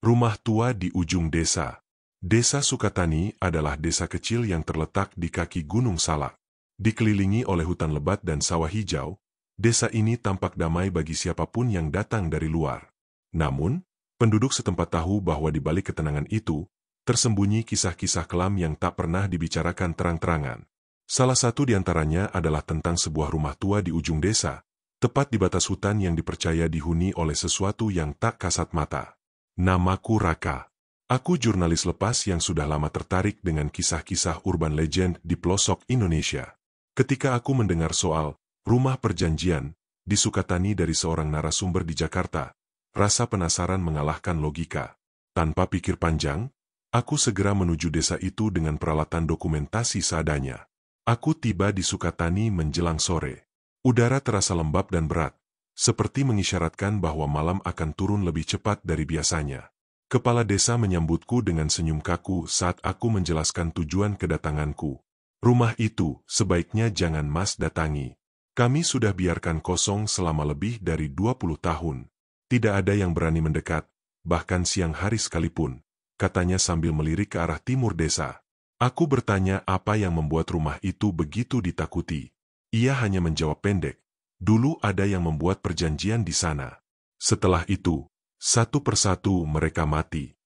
Rumah tua di ujung desa. Desa Sukatani adalah desa kecil yang terletak di kaki Gunung Salak. Dikelilingi oleh hutan lebat dan sawah hijau, desa ini tampak damai bagi siapapun yang datang dari luar. Namun, penduduk setempat tahu bahwa di balik ketenangan itu, tersembunyi kisah-kisah kelam yang tak pernah dibicarakan terang-terangan. Salah satu di antaranya adalah tentang sebuah rumah tua di ujung desa, tepat di batas hutan yang dipercaya dihuni oleh sesuatu yang tak kasat mata. Namaku Raka. Aku jurnalis lepas yang sudah lama tertarik dengan kisah-kisah urban legend di pelosok Indonesia. Ketika aku mendengar soal rumah perjanjian di Sukatani dari seorang narasumber di Jakarta, rasa penasaran mengalahkan logika. Tanpa pikir panjang, aku segera menuju desa itu dengan peralatan dokumentasi seadanya. Aku tiba di Sukatani menjelang sore. Udara terasa lembab dan berat, seperti mengisyaratkan bahwa malam akan turun lebih cepat dari biasanya. Kepala desa menyambutku dengan senyum kaku saat aku menjelaskan tujuan kedatanganku. Rumah itu sebaiknya jangan Mas datangi. Kami sudah biarkan kosong selama lebih dari 20 tahun. Tidak ada yang berani mendekat, bahkan siang hari sekalipun, katanya sambil melirik ke arah timur desa. Aku bertanya apa yang membuat rumah itu begitu ditakuti. Ia hanya menjawab pendek. Dulu ada yang membuat perjanjian di sana. Setelah itu, satu persatu mereka mati.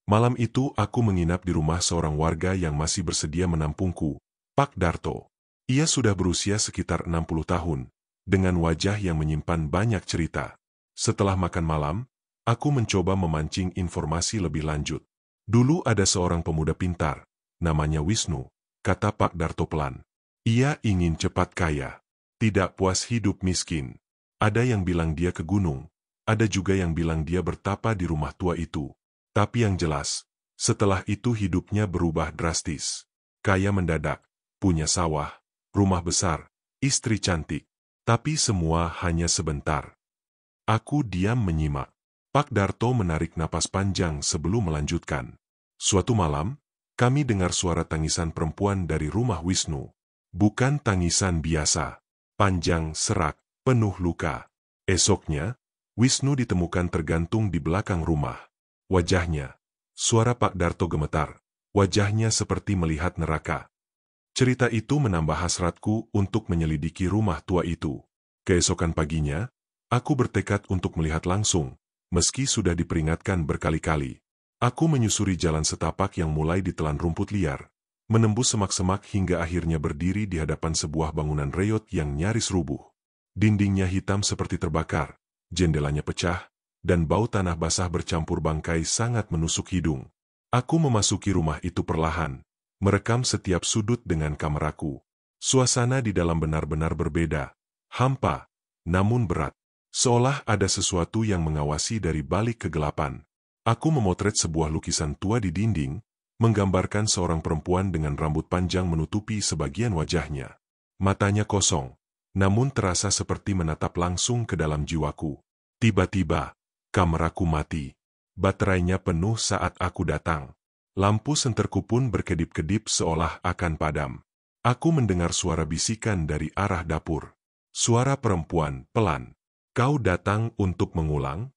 Malam itu aku menginap di rumah seorang warga yang masih bersedia menampungku, Pak Darto. Ia sudah berusia sekitar 60 tahun, dengan wajah yang menyimpan banyak cerita. Setelah makan malam, aku mencoba memancing informasi lebih lanjut. Dulu ada seorang pemuda pintar, namanya Wisnu, kata Pak Darto pelan. Ia ingin cepat kaya. Tidak puas hidup miskin. Ada yang bilang dia ke gunung, ada juga yang bilang dia bertapa di rumah tua itu. Tapi yang jelas, setelah itu hidupnya berubah drastis. Kaya mendadak, punya sawah, rumah besar, istri cantik. Tapi semua hanya sebentar. Aku diam menyimak. Pak Darto menarik napas panjang sebelum melanjutkan. Suatu malam, kami dengar suara tangisan perempuan dari rumah Wisnu. Bukan tangisan biasa. Panjang, serak, penuh luka. Esoknya, Wisnu ditemukan tergantung di belakang rumah. Wajahnya, suara Pak Darto gemetar, wajahnya seperti melihat neraka. Cerita itu menambah hasratku untuk menyelidiki rumah tua itu. Keesokan paginya, aku bertekad untuk melihat langsung, meski sudah diperingatkan berkali-kali. Aku menyusuri jalan setapak yang mulai ditelan rumput liar, menembus semak-semak hingga akhirnya berdiri di hadapan sebuah bangunan reyot yang nyaris rubuh. Dindingnya hitam seperti terbakar, jendelanya pecah, dan bau tanah basah bercampur bangkai sangat menusuk hidung. Aku memasuki rumah itu perlahan, merekam setiap sudut dengan kameraku. Suasana di dalam benar-benar berbeda, hampa, namun berat. Seolah ada sesuatu yang mengawasi dari balik kegelapan. Aku memotret sebuah lukisan tua di dinding, menggambarkan seorang perempuan dengan rambut panjang menutupi sebagian wajahnya. Matanya kosong, namun terasa seperti menatap langsung ke dalam jiwaku. Tiba-tiba, kameraku mati. Baterainya penuh saat aku datang. Lampu senterku pun berkedip-kedip seolah akan padam. Aku mendengar suara bisikan dari arah dapur. Suara perempuan, pelan. Kau datang untuk mengulang?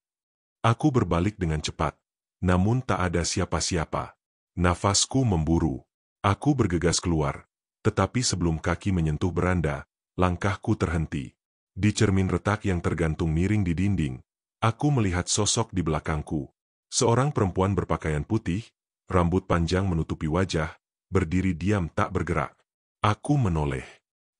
Aku berbalik dengan cepat, namun tak ada siapa-siapa. Nafasku memburu. Aku bergegas keluar, tetapi sebelum kaki menyentuh beranda, langkahku terhenti. Di cermin retak yang tergantung miring di dinding, aku melihat sosok di belakangku. Seorang perempuan berpakaian putih, rambut panjang menutupi wajah, berdiri diam tak bergerak. Aku menoleh.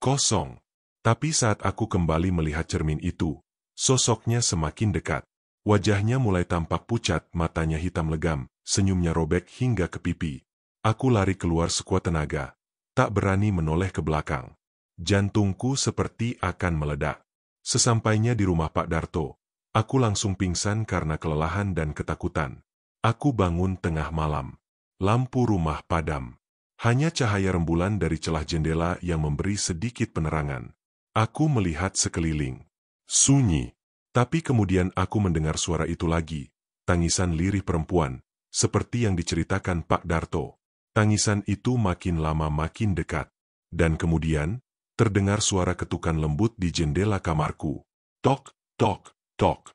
Kosong. Tapi saat aku kembali melihat cermin itu, sosoknya semakin dekat. Wajahnya mulai tampak pucat, matanya hitam legam, senyumnya robek hingga ke pipi. Aku lari keluar sekuat tenaga, tak berani menoleh ke belakang. Jantungku seperti akan meledak. Sesampainya di rumah Pak Darto, aku langsung pingsan karena kelelahan dan ketakutan. Aku bangun tengah malam. Lampu rumah padam. Hanya cahaya rembulan dari celah jendela yang memberi sedikit penerangan. Aku melihat sekeliling. Sunyi. Tapi kemudian aku mendengar suara itu lagi, tangisan lirih perempuan, seperti yang diceritakan Pak Darto. Tangisan itu makin lama makin dekat. Dan kemudian, terdengar suara ketukan lembut di jendela kamarku. Tok, tok, tok.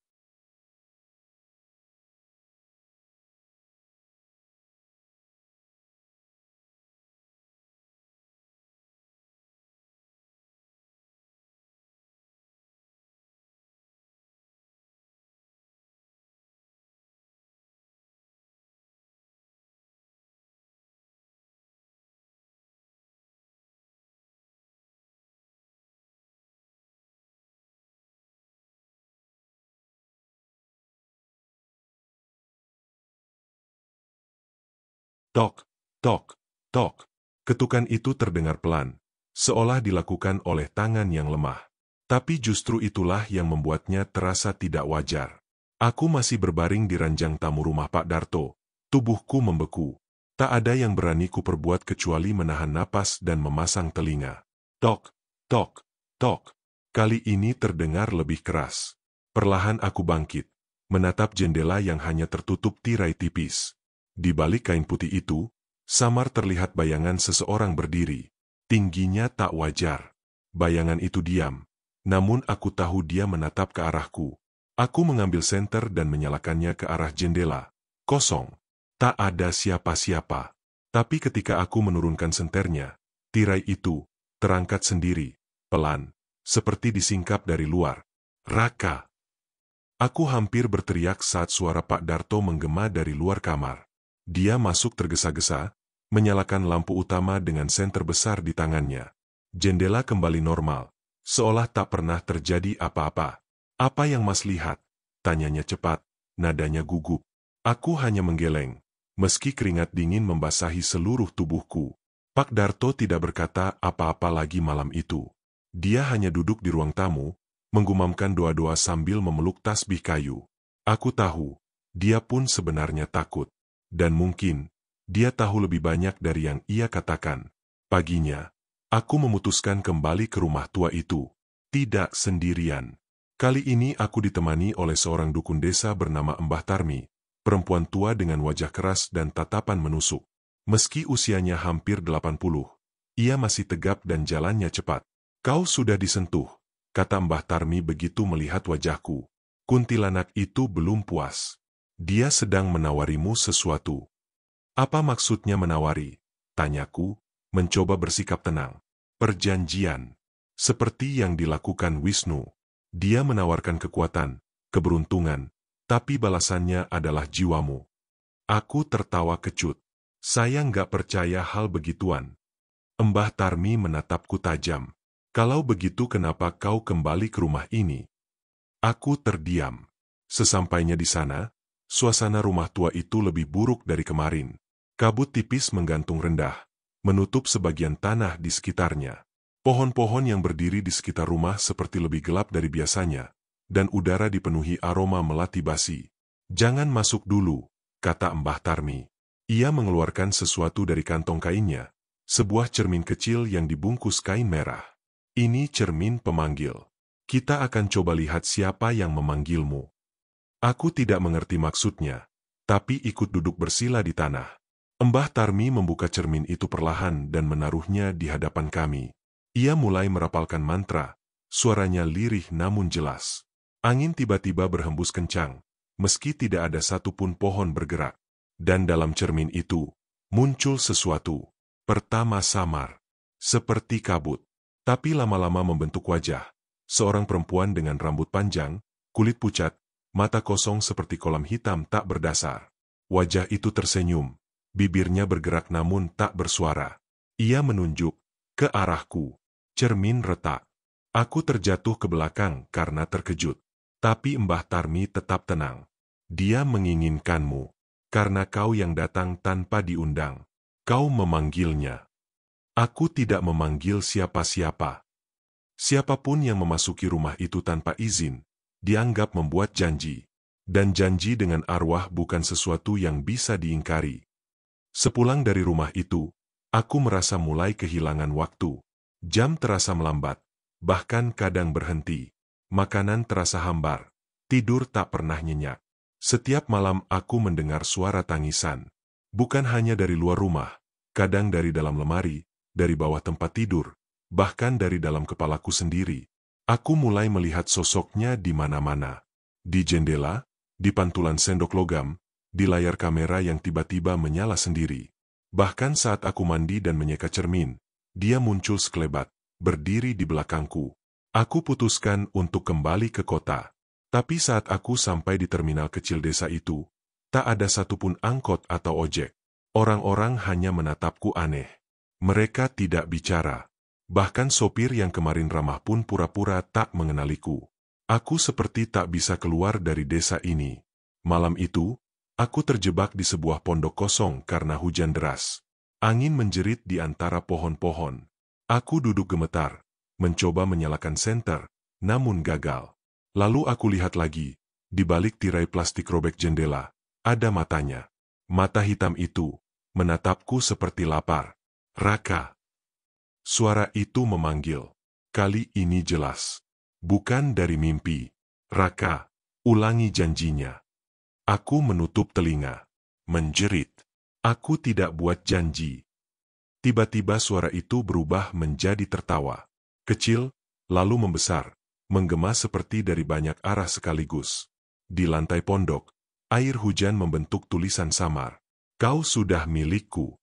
Tok, tok, tok. Ketukan itu terdengar pelan, seolah dilakukan oleh tangan yang lemah. Tapi justru itulah yang membuatnya terasa tidak wajar. Aku masih berbaring di ranjang tamu rumah Pak Darto. Tubuhku membeku. Tak ada yang berani kuperbuat kecuali menahan napas dan memasang telinga. Tok, tok, tok. Kali ini terdengar lebih keras. Perlahan aku bangkit, menatap jendela yang hanya tertutup tirai tipis. Di balik kain putih itu, samar terlihat bayangan seseorang berdiri. Tingginya tak wajar. Bayangan itu diam, namun aku tahu dia menatap ke arahku. Aku mengambil senter dan menyalakannya ke arah jendela. Kosong. Tak ada siapa-siapa. Tapi ketika aku menurunkan senternya, tirai itu terangkat sendiri, pelan, seperti disingkap dari luar. Raka! Aku hampir berteriak saat suara Pak Darto menggema dari luar kamar. Dia masuk tergesa-gesa, menyalakan lampu utama dengan senter besar di tangannya. Jendela kembali normal, seolah tak pernah terjadi apa-apa. Apa yang Mas lihat? Tanyanya cepat, nadanya gugup. Aku hanya menggeleng, meski keringat dingin membasahi seluruh tubuhku. Pak Darto tidak berkata apa-apa lagi malam itu. Dia hanya duduk di ruang tamu, menggumamkan doa-doa sambil memeluk tasbih kayu. Aku tahu, dia pun sebenarnya takut. Dan mungkin, dia tahu lebih banyak dari yang ia katakan. Paginya, aku memutuskan kembali ke rumah tua itu. Tidak sendirian. Kali ini aku ditemani oleh seorang dukun desa bernama Mbah Tarmi, perempuan tua dengan wajah keras dan tatapan menusuk. Meski usianya hampir 80, ia masih tegap dan jalannya cepat. Kau sudah disentuh, kata Mbah Tarmi begitu melihat wajahku. Kuntilanak itu belum puas. Dia sedang menawarimu sesuatu. Apa maksudnya menawari? Tanyaku, mencoba bersikap tenang. Perjanjian. Seperti yang dilakukan Wisnu. Dia menawarkan kekuatan, keberuntungan, tapi balasannya adalah jiwamu. Aku tertawa kecut. Saya nggak percaya hal begituan. Mbah Tarmi menatapku tajam. Kalau begitu kenapa kau kembali ke rumah ini? Aku terdiam. Sesampainya di sana, suasana rumah tua itu lebih buruk dari kemarin. Kabut tipis menggantung rendah, menutup sebagian tanah di sekitarnya. Pohon-pohon yang berdiri di sekitar rumah seperti lebih gelap dari biasanya, dan udara dipenuhi aroma melati basi. Jangan masuk dulu, kata Mbah Tarmi. Ia mengeluarkan sesuatu dari kantong kainnya, sebuah cermin kecil yang dibungkus kain merah. Ini cermin pemanggil. Kita akan coba lihat siapa yang memanggilmu. Aku tidak mengerti maksudnya, tapi ikut duduk bersila di tanah. Mbah Tarmi membuka cermin itu perlahan dan menaruhnya di hadapan kami. Ia mulai merapalkan mantra, suaranya lirih namun jelas. Angin tiba-tiba berhembus kencang, meski tidak ada satupun pohon bergerak. Dan dalam cermin itu, muncul sesuatu. Pertama samar, seperti kabut. Tapi lama-lama membentuk wajah. Seorang perempuan dengan rambut panjang, kulit pucat, mata kosong seperti kolam hitam tak berdasar. Wajah itu tersenyum, bibirnya bergerak namun tak bersuara. Ia menunjuk ke arahku. Cermin retak. Aku terjatuh ke belakang karena terkejut. Tapi Mbah Tarmi tetap tenang. Dia menginginkanmu. Karena kau yang datang tanpa diundang. Kau memanggilnya. Aku tidak memanggil siapa-siapa. Siapapun yang memasuki rumah itu tanpa izin, dianggap membuat janji. Dan janji dengan arwah bukan sesuatu yang bisa diingkari. Sepulang dari rumah itu, aku merasa mulai kehilangan waktu. Jam terasa melambat, bahkan kadang berhenti. Makanan terasa hambar, tidur tak pernah nyenyak. Setiap malam aku mendengar suara tangisan. Bukan hanya dari luar rumah, kadang dari dalam lemari, dari bawah tempat tidur, bahkan dari dalam kepalaku sendiri. Aku mulai melihat sosoknya di mana-mana. Di jendela, di pantulan sendok logam, di layar kamera yang tiba-tiba menyala sendiri. Bahkan saat aku mandi dan menyeka cermin, dia muncul sekelebat, berdiri di belakangku. Aku putuskan untuk kembali ke kota. Tapi saat aku sampai di terminal kecil desa itu, tak ada satupun angkot atau ojek. Orang-orang hanya menatapku aneh. Mereka tidak bicara. Bahkan sopir yang kemarin ramah pun pura-pura tak mengenaliku. Aku seperti tak bisa keluar dari desa ini. Malam itu, Aku terjebak di sebuah pondok kosong karena hujan deras. Angin menjerit di antara pohon-pohon. Aku duduk gemetar, mencoba menyalakan senter, namun gagal. Lalu aku lihat lagi, di balik tirai plastik robek jendela, ada matanya. Mata hitam itu menatapku seperti lapar. Raka. Suara itu memanggil. Kali ini jelas. Bukan dari mimpi. Raka, ulangi janjinya. Aku menutup telinga. Menjerit. Aku tidak buat janji. Tiba-tiba suara itu berubah menjadi tertawa. Kecil, lalu membesar, menggema seperti dari banyak arah sekaligus. Di lantai pondok, air hujan membentuk tulisan samar. Kau sudah milikku.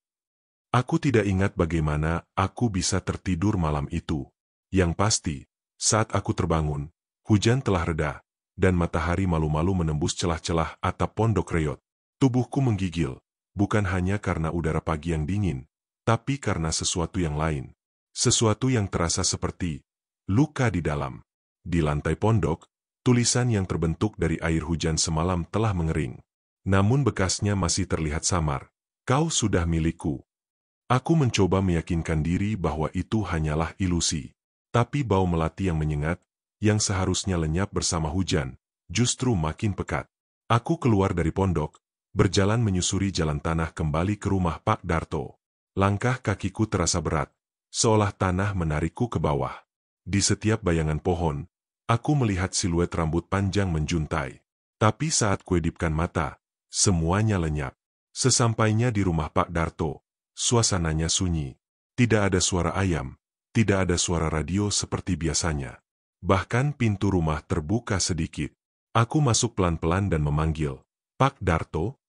Aku tidak ingat bagaimana aku bisa tertidur malam itu. Yang pasti, saat aku terbangun, hujan telah reda, dan matahari malu-malu menembus celah-celah atap pondok reot. Tubuhku menggigil, bukan hanya karena udara pagi yang dingin, tapi karena sesuatu yang lain. Sesuatu yang terasa seperti luka di dalam. Di lantai pondok, tulisan yang terbentuk dari air hujan semalam telah mengering. Namun bekasnya masih terlihat samar. Kau sudah milikku. Aku mencoba meyakinkan diri bahwa itu hanyalah ilusi. Tapi bau melati yang menyengat, yang seharusnya lenyap bersama hujan, justru makin pekat. Aku keluar dari pondok, berjalan menyusuri jalan tanah kembali ke rumah Pak Darto. Langkah kakiku terasa berat, seolah tanah menarikku ke bawah. Di setiap bayangan pohon, aku melihat siluet rambut panjang menjuntai. Tapi saat kuedipkan mata, semuanya lenyap. Sesampainya di rumah Pak Darto, suasananya sunyi. Tidak ada suara ayam, tidak ada suara radio seperti biasanya. Bahkan pintu rumah terbuka sedikit. Aku masuk pelan-pelan dan memanggil, Pak Darto?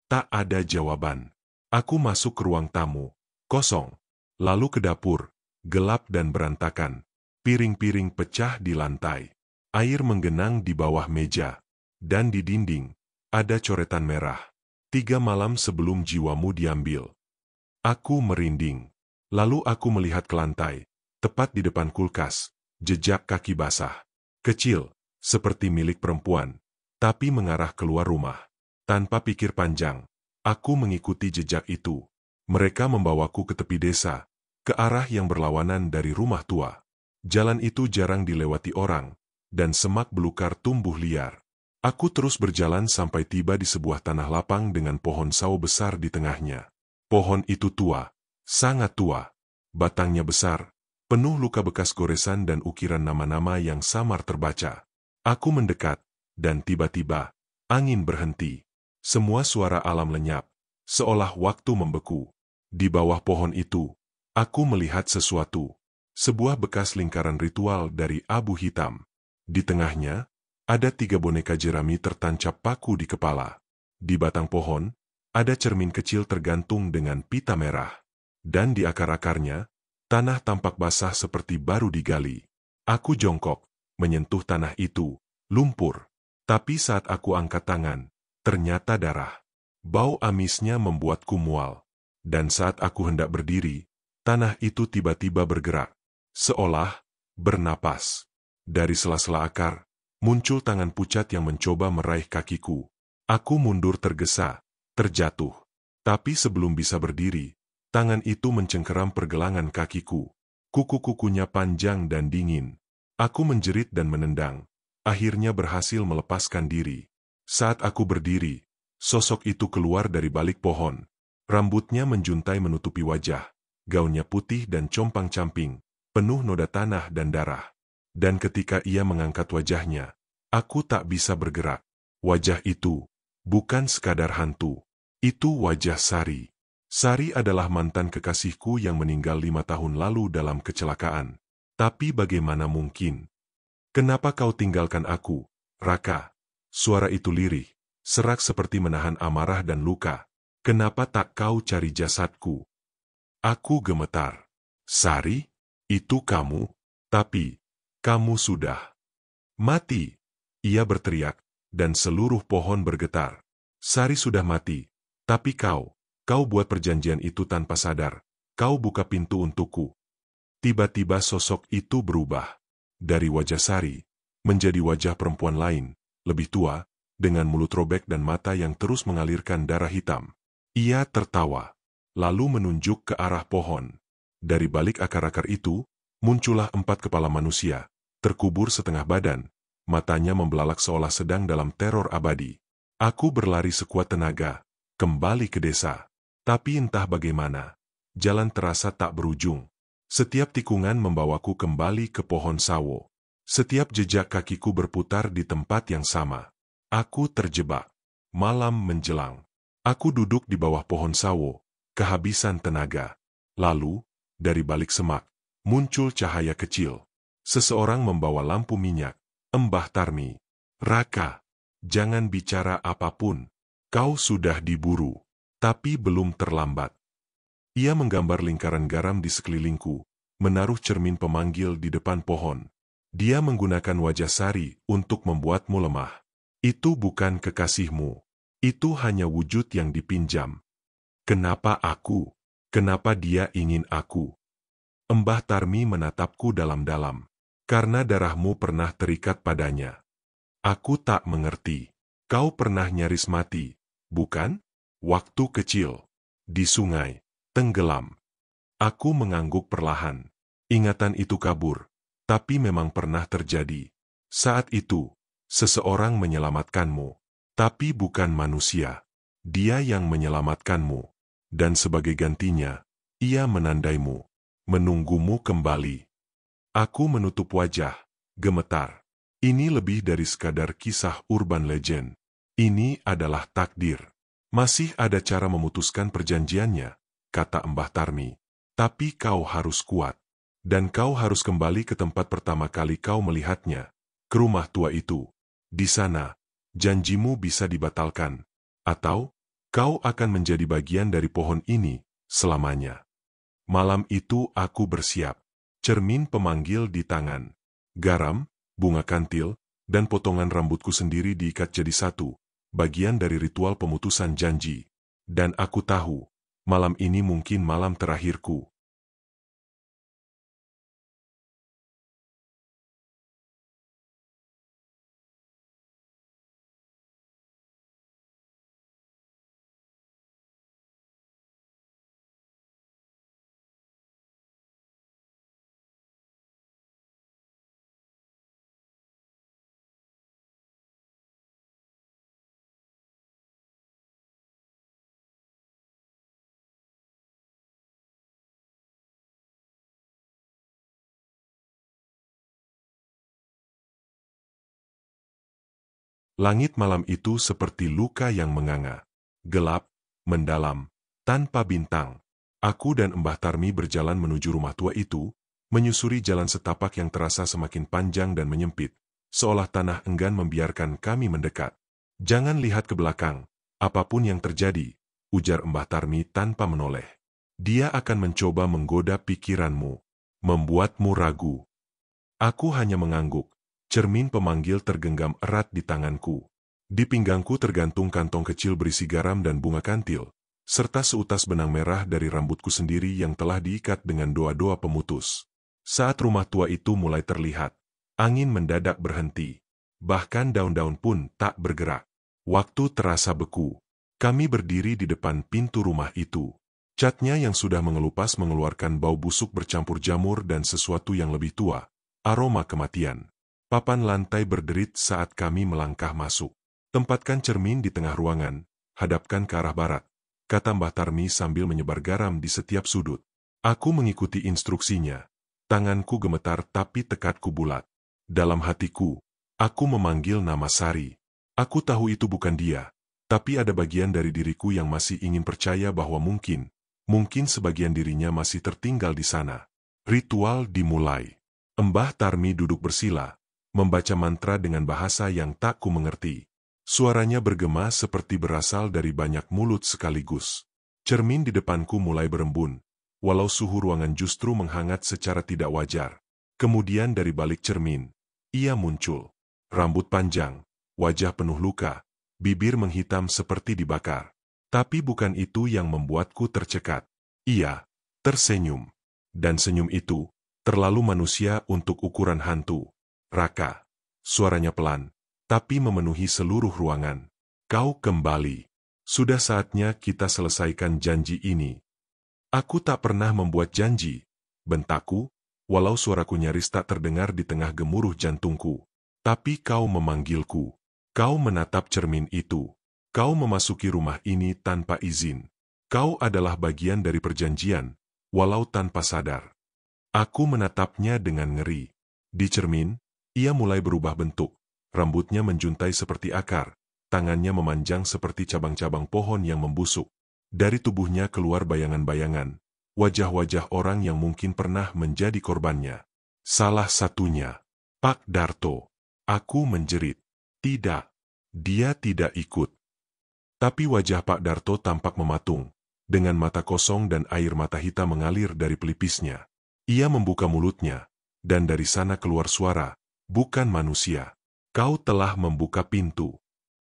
Tak ada jawaban. Aku masuk ke ruang tamu, kosong. Lalu ke dapur, gelap dan berantakan. Piring-piring pecah di lantai. Air menggenang di bawah meja. Dan di dinding, ada coretan merah. 3 malam sebelum jiwamu diambil. Aku merinding. Lalu aku melihat ke lantai, tepat di depan kulkas. Jejak kaki basah, kecil, seperti milik perempuan, tapi mengarah keluar rumah. Tanpa pikir panjang, aku mengikuti jejak itu. Mereka membawaku ke tepi desa, ke arah yang berlawanan dari rumah tua. Jalan itu jarang dilewati orang, dan semak belukar tumbuh liar. Aku terus berjalan sampai tiba di sebuah tanah lapang dengan pohon sawo besar di tengahnya. Pohon itu tua, sangat tua, batangnya besar, penuh luka bekas goresan dan ukiran nama-nama yang samar terbaca. Aku mendekat, dan tiba-tiba, angin berhenti. Semua suara alam lenyap, seolah waktu membeku. Di bawah pohon itu, aku melihat sesuatu. Sebuah bekas lingkaran ritual dari abu hitam. Di tengahnya, ada 3 boneka jerami tertancap paku di kepala. Di batang pohon, ada cermin kecil tergantung dengan pita merah. Dan di akar-akarnya, tanah tampak basah seperti baru digali. Aku jongkok, menyentuh tanah itu, lumpur. Tapi saat aku angkat tangan, ternyata darah. Bau amisnya membuatku mual. Dan saat aku hendak berdiri, tanah itu tiba-tiba bergerak. Seolah bernapas. Dari sela-sela akar, muncul tangan pucat yang mencoba meraih kakiku. Aku mundur tergesa, terjatuh. Tapi sebelum bisa berdiri, tangan itu mencengkeram pergelangan kakiku. Kuku-kukunya panjang dan dingin. Aku menjerit dan menendang. Akhirnya berhasil melepaskan diri. Saat aku berdiri, sosok itu keluar dari balik pohon. Rambutnya menjuntai menutupi wajah. Gaunnya putih dan compang-camping, penuh noda tanah dan darah. Dan ketika ia mengangkat wajahnya, aku tak bisa bergerak. Wajah itu bukan sekadar hantu. Itu wajah Sari. Sari adalah mantan kekasihku yang meninggal 5 tahun lalu dalam kecelakaan. Tapi bagaimana mungkin? Kenapa kau tinggalkan aku, Raka? Suara itu lirih, serak seperti menahan amarah dan luka. Kenapa tak kau cari jasadku? Aku gemetar. Sari, itu kamu? Tapi, kamu sudah mati. Ia berteriak, dan seluruh pohon bergetar. Sari sudah mati, tapi kau buat perjanjian itu tanpa sadar. Kau buka pintu untukku. Tiba-tiba sosok itu berubah. Dari wajah Sari, menjadi wajah perempuan lain, lebih tua, dengan mulut robek dan mata yang terus mengalirkan darah hitam. Ia tertawa, lalu menunjuk ke arah pohon. Dari balik akar-akar itu, muncullah 4 kepala manusia, terkubur setengah badan, matanya membelalak seolah sedang dalam teror abadi. Aku berlari sekuat tenaga, kembali ke desa. Tapi entah bagaimana, jalan terasa tak berujung. Setiap tikungan membawaku kembali ke pohon sawo. Setiap jejak kakiku berputar di tempat yang sama. Aku terjebak. Malam menjelang. Aku duduk di bawah pohon sawo, kehabisan tenaga. Lalu, dari balik semak, muncul cahaya kecil. Seseorang membawa lampu minyak. Mbah Tarmi. Raka, jangan bicara apapun. Kau sudah diburu. Tapi belum terlambat. Ia menggambar lingkaran garam di sekelilingku, menaruh cermin pemanggil di depan pohon. Dia menggunakan wajah sari untuk membuatmu lemah. Itu bukan kekasihmu. Itu hanya wujud yang dipinjam. Kenapa aku? Kenapa dia ingin aku? Mbah Tarmi menatapku dalam-dalam. Karena darahmu pernah terikat padanya. Aku tak mengerti. Kau pernah nyaris mati, bukan? Waktu kecil. Di sungai. Tenggelam. Aku mengangguk perlahan. Ingatan itu kabur, tapi memang pernah terjadi. Saat itu, seseorang menyelamatkanmu. Tapi bukan manusia. Dia yang menyelamatkanmu. Dan sebagai gantinya, ia menandaimu. Menunggumu kembali. Aku menutup wajah, gemetar. Ini lebih dari sekadar kisah urban legend. Ini adalah takdir. Masih ada cara memutuskan perjanjiannya, kata Mbah Tarmi. Tapi kau harus kuat. Dan kau harus kembali ke tempat pertama kali kau melihatnya. Ke rumah tua itu. Di sana, janjimu bisa dibatalkan. Atau, kau akan menjadi bagian dari pohon ini, selamanya. Malam itu aku bersiap. Cermin pemanggil di tangan. Garam, bunga kantil, dan potongan rambutku sendiri diikat jadi satu. Bagian dari ritual pemutusan janji. Dan aku tahu, malam ini mungkin malam terakhirku. Langit malam itu seperti luka yang menganga. Gelap, mendalam, tanpa bintang. Aku dan Mbah Tarmi berjalan menuju rumah tua itu, menyusuri jalan setapak yang terasa semakin panjang dan menyempit, seolah tanah enggan membiarkan kami mendekat. Jangan lihat ke belakang, apapun yang terjadi, ujar Mbah Tarmi tanpa menoleh. Dia akan mencoba menggoda pikiranmu, membuatmu ragu. Aku hanya mengangguk. Cermin pemanggil tergenggam erat di tanganku. Di pinggangku tergantung kantong kecil berisi garam dan bunga kantil, serta seutas benang merah dari rambutku sendiri yang telah diikat dengan doa-doa pemutus. Saat rumah tua itu mulai terlihat, angin mendadak berhenti. Bahkan daun-daun pun tak bergerak. Waktu terasa beku. Kami berdiri di depan pintu rumah itu. Catnya yang sudah mengelupas mengeluarkan bau busuk bercampur jamur dan sesuatu yang lebih tua, aroma kematian. Papan lantai berderit saat kami melangkah masuk. Tempatkan cermin di tengah ruangan, hadapkan ke arah barat, kata Mbah Tarmi sambil menyebar garam di setiap sudut. Aku mengikuti instruksinya. Tanganku gemetar tapi tekadku bulat. Dalam hatiku, aku memanggil nama Sari. Aku tahu itu bukan dia, tapi ada bagian dari diriku yang masih ingin percaya bahwa mungkin sebagian dirinya masih tertinggal di sana. Ritual dimulai. Mbah Tarmi duduk bersila, membaca mantra dengan bahasa yang tak ku mengerti. Suaranya bergema seperti berasal dari banyak mulut sekaligus. Cermin di depanku mulai berembun, walau suhu ruangan justru menghangat secara tidak wajar. Kemudian dari balik cermin, ia muncul. Rambut panjang, wajah penuh luka, bibir menghitam seperti dibakar. Tapi bukan itu yang membuatku tercekat. Ia tersenyum. Dan senyum itu terlalu manusia untuk ukuran hantu. Raka. Suaranya pelan, tapi memenuhi seluruh ruangan. Kau kembali. Sudah saatnya kita selesaikan janji ini. Aku tak pernah membuat janji, bentakku, walau suaraku nyaris tak terdengar di tengah gemuruh jantungku. Tapi kau memanggilku. Kau menatap cermin itu. Kau memasuki rumah ini tanpa izin. Kau adalah bagian dari perjanjian, walau tanpa sadar. Aku menatapnya dengan ngeri. Di cermin, ia mulai berubah bentuk. Rambutnya menjuntai seperti akar, tangannya memanjang seperti cabang-cabang pohon yang membusuk. Dari tubuhnya keluar bayangan-bayangan, wajah-wajah orang yang mungkin pernah menjadi korbannya. Salah satunya, Pak Darto. Aku menjerit. Tidak, dia tidak ikut. Tapi wajah Pak Darto tampak mematung, dengan mata kosong dan air mata hitam mengalir dari pelipisnya. Ia membuka mulutnya, dan dari sana keluar suara, bukan manusia. Kau telah membuka pintu.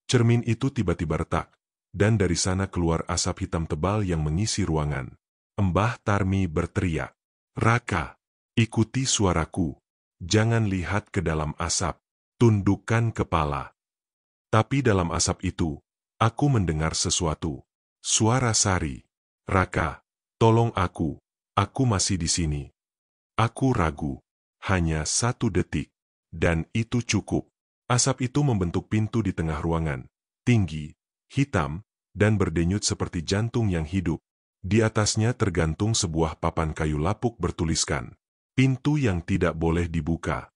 Cermin itu tiba-tiba retak, dan dari sana keluar asap hitam tebal yang mengisi ruangan. Mbah Tarmi berteriak, "Raka, ikuti suaraku. Jangan lihat ke dalam asap. Tundukkan kepala." Tapi dalam asap itu, aku mendengar sesuatu. Suara Sari. "Raka, tolong aku masih di sini." Aku ragu. Hanya 1 detik. Dan itu cukup. Asap itu membentuk pintu di tengah ruangan. Tinggi, hitam, dan berdenyut seperti jantung yang hidup. Di atasnya tergantung sebuah papan kayu lapuk bertuliskan, "Pintu yang tidak boleh dibuka."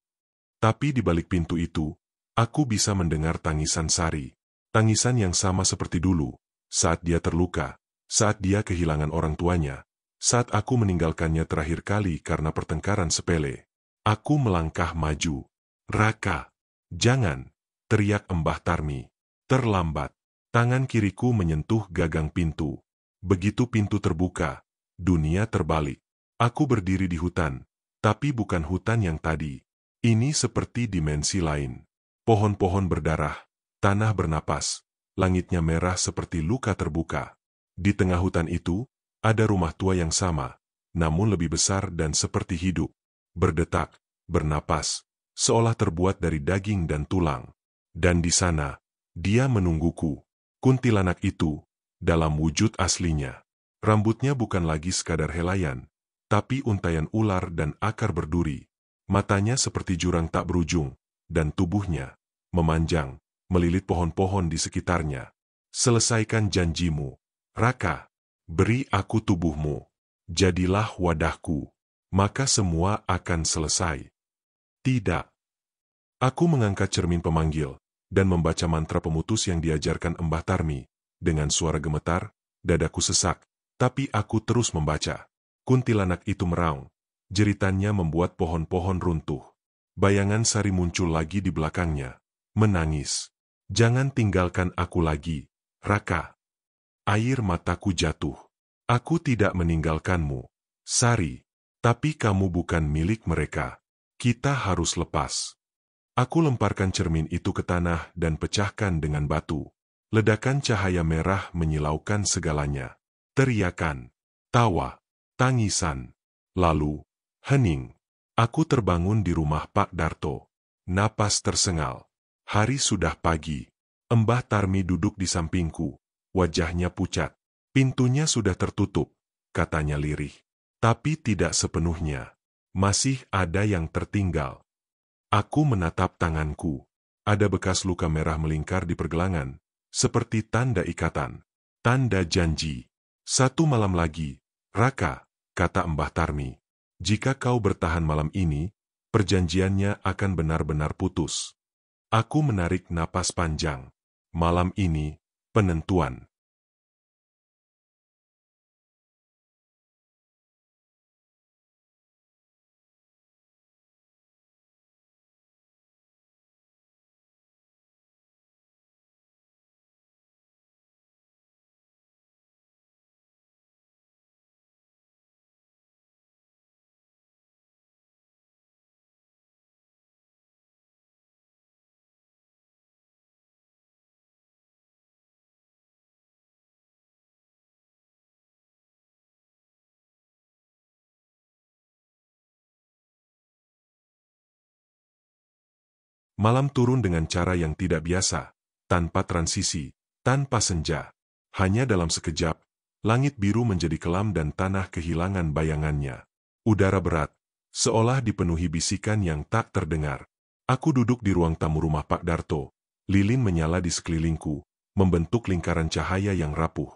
Tapi di balik pintu itu, aku bisa mendengar tangisan Sari. Tangisan yang sama seperti dulu, saat dia terluka, saat dia kehilangan orang tuanya, saat aku meninggalkannya terakhir kali karena pertengkaran sepele. Aku melangkah maju. "Raka, jangan!" teriak Mbah Tarmi. Terlambat. Tangan kiriku menyentuh gagang pintu. Begitu pintu terbuka, dunia terbalik. Aku berdiri di hutan, tapi bukan hutan yang tadi. Ini seperti dimensi lain. Pohon-pohon berdarah, tanah bernapas, langitnya merah seperti luka terbuka. Di tengah hutan itu, ada rumah tua yang sama, namun lebih besar dan seperti hidup. Berdetak, bernapas, seolah terbuat dari daging dan tulang. Dan di sana, dia menungguku. Kuntilanak itu, dalam wujud aslinya. Rambutnya bukan lagi sekadar helaian, tapi untaian ular dan akar berduri. Matanya seperti jurang tak berujung, dan tubuhnya memanjang, melilit pohon-pohon di sekitarnya. "Selesaikan janjimu, Raka. Beri aku tubuhmu. Jadilah wadahku. Maka semua akan selesai." Tidak. Aku mengangkat cermin pemanggil, dan membaca mantra pemutus yang diajarkan Mbah Tarmi. Dengan suara gemetar, dadaku sesak, tapi aku terus membaca. Kuntilanak itu meraung. Jeritannya membuat pohon-pohon runtuh. Bayangan Sari muncul lagi di belakangnya. Menangis. "Jangan tinggalkan aku lagi, Raka." Air mataku jatuh. "Aku tidak meninggalkanmu, Sari. Tapi kamu bukan milik mereka. Kita harus lepas." Aku lemparkan cermin itu ke tanah dan pecahkan dengan batu. Ledakan cahaya merah menyilaukan segalanya. Teriakan, tawa, tangisan. Lalu, hening. Aku terbangun di rumah Pak Darto. Napas tersengal. Hari sudah pagi. Mbah Tarmi duduk di sampingku. Wajahnya pucat. "Pintunya sudah tertutup," katanya lirih. "Tapi tidak sepenuhnya. Masih ada yang tertinggal." Aku menatap tanganku. Ada bekas luka merah melingkar di pergelangan, seperti tanda ikatan. Tanda janji. "1 malam lagi, Raka," kata Mbah Tarmi. "Jika kau bertahan malam ini, perjanjiannya akan benar-benar putus." Aku menarik napas panjang. Malam ini, penentuan. Malam turun dengan cara yang tidak biasa, tanpa transisi, tanpa senja. Hanya dalam sekejap, langit biru menjadi kelam dan tanah kehilangan bayangannya. Udara berat, seolah dipenuhi bisikan yang tak terdengar. Aku duduk di ruang tamu rumah Pak Darto. Lilin menyala di sekelilingku, membentuk lingkaran cahaya yang rapuh.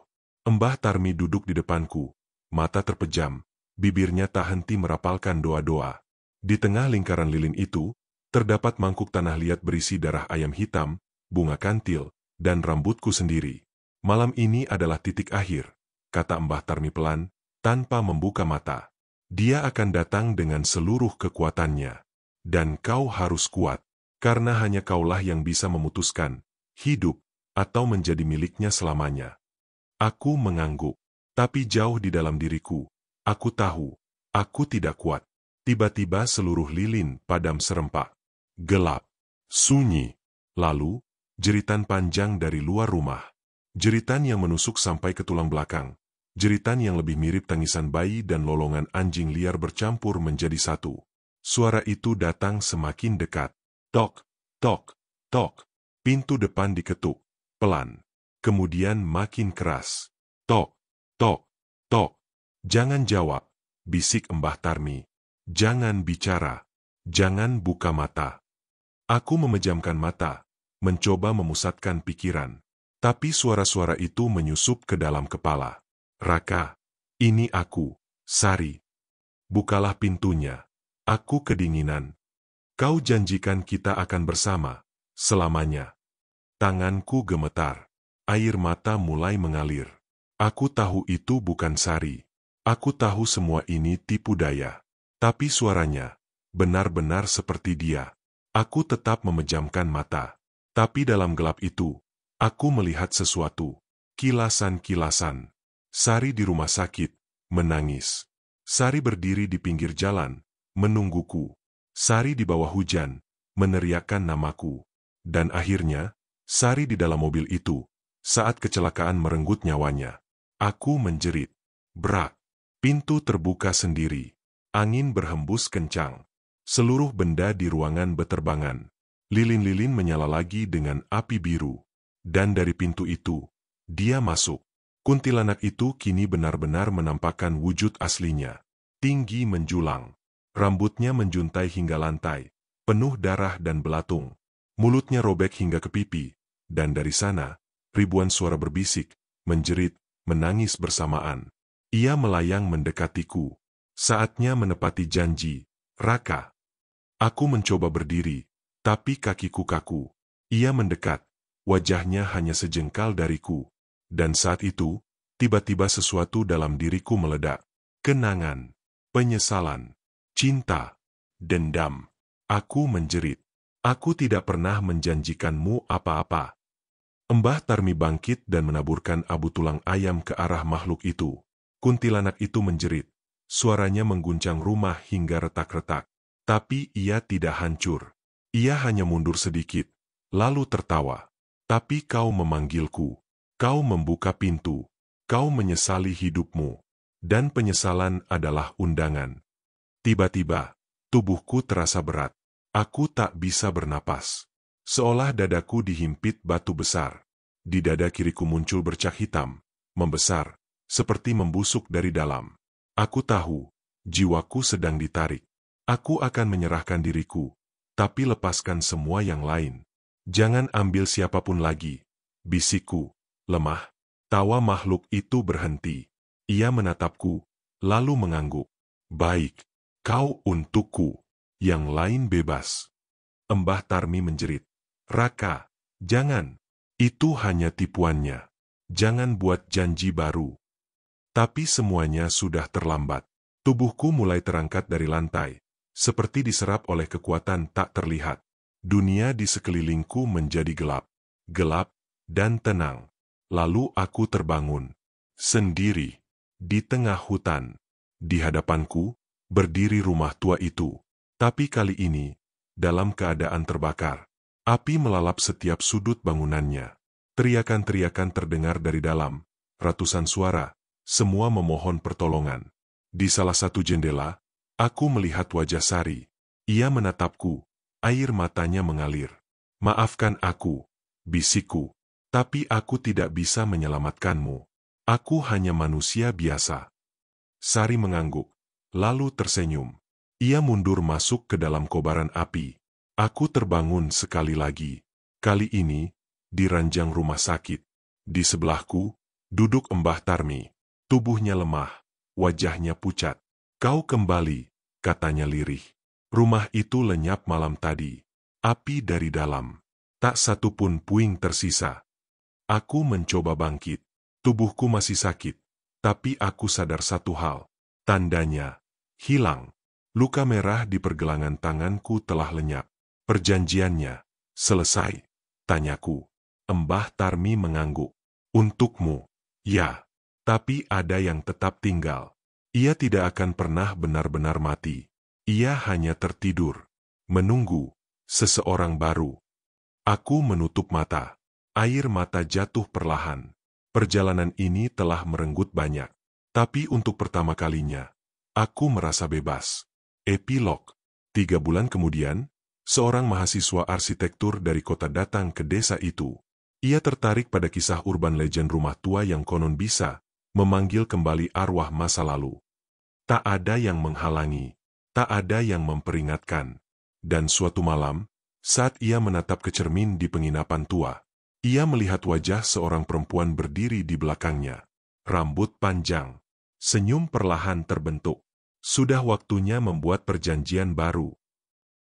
Mbah Tarmi duduk di depanku, mata terpejam, bibirnya tak henti merapalkan doa-doa. Di tengah lingkaran lilin itu, terdapat mangkuk tanah liat berisi darah ayam hitam, bunga kantil, dan rambutku sendiri. Malam ini adalah titik akhir, kata Mbah Tarmi pelan, tanpa membuka mata. Dia akan datang dengan seluruh kekuatannya. Dan kau harus kuat, karena hanya kaulah yang bisa memutuskan, hidup, atau menjadi miliknya selamanya. Aku mengangguk, tapi jauh di dalam diriku, aku tahu, aku tidak kuat. Tiba-tiba seluruh lilin padam serempak. Gelap, sunyi, lalu, jeritan panjang dari luar rumah. Jeritan yang menusuk sampai ke tulang belakang. Jeritan yang lebih mirip tangisan bayi dan lolongan anjing liar bercampur menjadi satu. Suara itu datang semakin dekat. Tok, tok, tok. Pintu depan diketuk, pelan. Kemudian makin keras. Tok, tok, tok. Jangan jawab, bisik Mbah Tarmi. Jangan bicara. Jangan buka mata. Aku memejamkan mata, mencoba memusatkan pikiran. Tapi suara-suara itu menyusup ke dalam kepala. Raka, ini aku, Sari. Bukalah pintunya. Aku kedinginan. Kau janjikan kita akan bersama, selamanya. Tanganku gemetar. Air mata mulai mengalir. Aku tahu itu bukan Sari. Aku tahu semua ini tipu daya. Tapi suaranya, benar-benar seperti dia. Aku tetap memejamkan mata. Tapi dalam gelap itu, aku melihat sesuatu. Kilasan-kilasan. Sari di rumah sakit, menangis. Sari berdiri di pinggir jalan, menungguku. Sari di bawah hujan, meneriakkan namaku. Dan akhirnya, Sari di dalam mobil itu, saat kecelakaan merenggut nyawanya. Aku menjerit. Brak. Pintu terbuka sendiri. Angin berhembus kencang. Seluruh benda di ruangan beterbangan. Lilin-lilin menyala lagi dengan api biru. Dan dari pintu itu, dia masuk. Kuntilanak itu kini benar-benar menampakkan wujud aslinya. Tinggi menjulang. Rambutnya menjuntai hingga lantai, penuh darah dan belatung. Mulutnya robek hingga ke pipi. Dan dari sana, ribuan suara berbisik, menjerit, menangis bersamaan. Ia melayang mendekatiku. Saatnya menepati janji. Raka. Aku mencoba berdiri, tapi kakiku kaku. Ia mendekat, wajahnya hanya sejengkal dariku. Dan saat itu, tiba-tiba sesuatu dalam diriku meledak. Kenangan, penyesalan, cinta, dendam. Aku menjerit. Aku tidak pernah menjanjikanmu apa-apa. Mbah Tarmi bangkit dan menaburkan abu tulang ayam ke arah makhluk itu. Kuntilanak itu menjerit. Suaranya mengguncang rumah hingga retak-retak. Tapi ia tidak hancur. Ia hanya mundur sedikit, lalu tertawa. Tapi kau memanggilku. Kau membuka pintu. Kau menyesali hidupmu. Dan penyesalan adalah undangan. Tiba-tiba, tubuhku terasa berat. Aku tak bisa bernapas. Seolah dadaku dihimpit batu besar. Di dada kiriku muncul bercak hitam, membesar, seperti membusuk dari dalam. Aku tahu, jiwaku sedang ditarik. Aku akan menyerahkan diriku, tapi lepaskan semua yang lain. Jangan ambil siapapun lagi, bisikku, lemah. Tawa makhluk itu berhenti. Ia menatapku, lalu mengangguk. Baik, kau untukku, yang lain bebas. Mbah Tarmi menjerit. Raka, jangan. Itu hanya tipuannya. Jangan buat janji baru. Tapi semuanya sudah terlambat. Tubuhku mulai terangkat dari lantai, seperti diserap oleh kekuatan tak terlihat. Dunia di sekelilingku menjadi gelap. Gelap dan tenang. Lalu aku terbangun. Sendiri. Di tengah hutan. Di hadapanku, berdiri rumah tua itu. Tapi kali ini, dalam keadaan terbakar. Api melalap setiap sudut bangunannya. Teriakan-teriakan terdengar dari dalam. Ratusan suara, semua memohon pertolongan. Di salah satu jendela, aku melihat wajah Sari. Ia menatapku, Air matanya mengalir. Maafkan aku, bisikku. Tapi aku tidak bisa menyelamatkanmu. Aku hanya manusia biasa. Sari mengangguk, lalu tersenyum. Ia mundur masuk ke dalam kobaran api. Aku terbangun sekali lagi. Kali ini, di ranjang rumah sakit. Di sebelahku, duduk Mbah Tarmi. Tubuhnya lemah, wajahnya pucat. Kau kembali, katanya lirih. Rumah itu lenyap malam tadi. Api dari dalam. Tak satu pun puing tersisa. Aku mencoba bangkit. Tubuhku masih sakit. Tapi aku sadar satu hal. Tandanya, hilang. Luka merah di pergelangan tanganku telah lenyap. Perjanjiannya, selesai. Tanyaku. Mbah Tarmi mengangguk. Untukmu, ya. Tapi ada yang tetap tinggal. Ia tidak akan pernah benar-benar mati. Ia hanya tertidur. Menunggu seseorang baru. Aku menutup mata. Air mata jatuh perlahan. Perjalanan ini telah merenggut banyak. Tapi untuk pertama kalinya, aku merasa bebas. Epilog. 3 bulan kemudian, seorang mahasiswa arsitektur dari kota datang ke desa itu. Ia tertarik pada kisah urban legend rumah tua yang konon bisa memanggil kembali arwah masa lalu. Tak ada yang menghalangi, tak ada yang memperingatkan. Dan suatu malam, saat ia menatap ke cermin di penginapan tua, ia melihat wajah seorang perempuan berdiri di belakangnya. Rambut panjang, senyum perlahan terbentuk. Sudah waktunya membuat perjanjian baru,